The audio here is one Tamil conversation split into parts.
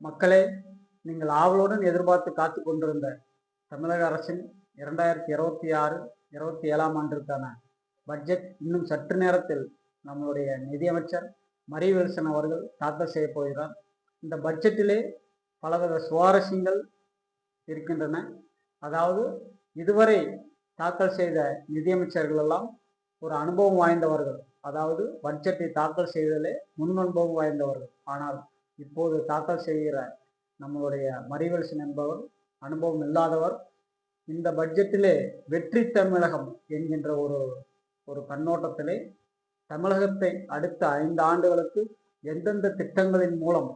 மக்களே, நீங்கள் ஆவலுடன் எதிர்பார்த்து காத்து கொண்டிருந்த தமிழக அரசின் 2026-27ஆம் ஆண்டிற்கான பட்ஜெட் இன்னும் சற்று நேரத்தில் நம்மளுடைய நிதியமைச்சர் மரியவில்சன் அவர்கள் தாக்கல் செய்ய போகிறார். இந்த பட்ஜெட்டிலே பலவித சுவாரஸ்யங்கள் இருக்கின்றன. அதாவது இதுவரை தாக்கல் செய்த நிதியமைச்சர்கள் எல்லாம் ஒரு அனுபவம் வாய்ந்தவர்கள், அதாவது பட்ஜெட்டை தாக்கல் செய்வதிலே முன் அனுபவம் வாய்ந்தவர்கள். ஆனால் இப்போது தாக்கல் செய்கிற நம்மளுடைய மரியவில்சன் என்பவர் அனுபவம் இல்லாதவர். இந்த பட்ஜெட்டிலே வெற்றி தமிழகம் என்கின்ற ஒரு கண்ணோட்டத்திலே தமிழகத்தை அடுத்த 5 ஆண்டுகளுக்கு எந்தெந்த திட்டங்களின் மூலம்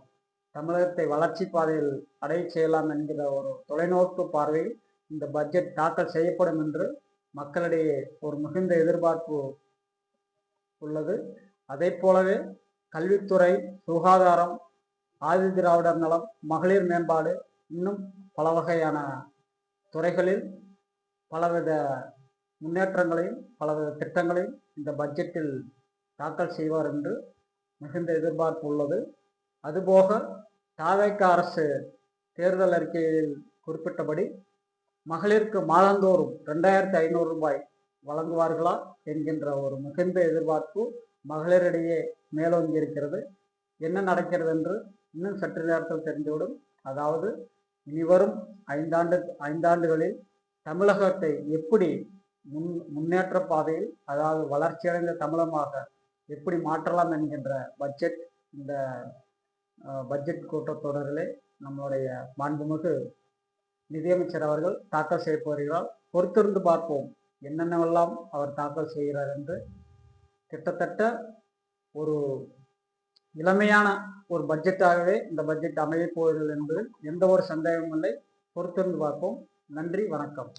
தமிழகத்தை வளர்ச்சி பாதையில் அடைய செய்யலாம் என்கிற ஒரு தொலைநோக்கு பார்வையில் இந்த பட்ஜெட் தாக்கல் செய்யப்படும் என்று மக்களிடையே ஒரு மிகுந்த எதிர்பார்ப்பு உள்ளது. அதை போலவே கல்வித்துறை, சுகாதாரம், ஆதி திராவிடர் நலம், மகளிர் மேம்பாடு, இன்னும் பல வகையான துறைகளில் பலவித முன்னேற்றங்களையும் பலவித திட்டங்களையும் இந்த பட்ஜெட்டில் தாக்கல் செய்வார் என்று மிகுந்த எதிர்பார்ப்பு உள்ளது. அதுபோக தாவேக அரசு தேர்தல் அறிக்கையில் குறிப்பிட்டபடி மகளிருக்கு மாதந்தோறும் 2500 ரூபாய் வழங்குவார்களா என்கின்ற ஒரு மிகுந்த எதிர்பார்ப்பு மகளிரிடையே மேலோங்கி இருக்கிறது. என்ன நடக்கிறது என்று இன்னும் சற்று நேரத்தில் தெரிந்துவிடும். அதாவது இனிவரும் ஐந்தாண்டுகளில் தமிழகத்தை எப்படி முன்னேற்ற பாதையில், அதாவது வளர்ச்சியடைந்த தமிழகமாக எப்படி மாற்றலாம் என்கின்ற பட்ஜெட் இந்த பட்ஜெட் கூட்டத்தொடரிலே நம்முடைய மாண்புமிகு நிதியமைச்சர் அவர்கள் தாக்கல் செய்ய போகிறார். பொறுத்திருந்து பார்ப்போம் என்னென்னவெல்லாம் அவர் தாக்கல் செய்கிறார் என்று. கிட்டத்தட்ட ஒரு இளமையான ஒரு பட்ஜெட்டாகவே இந்த பட்ஜெட் அமையப் போகிறது என்பதில் எந்த ஒரு சந்தேகமும் இல்லை. பொறுத்திருந்து பார்ப்போம். நன்றி, வணக்கம்.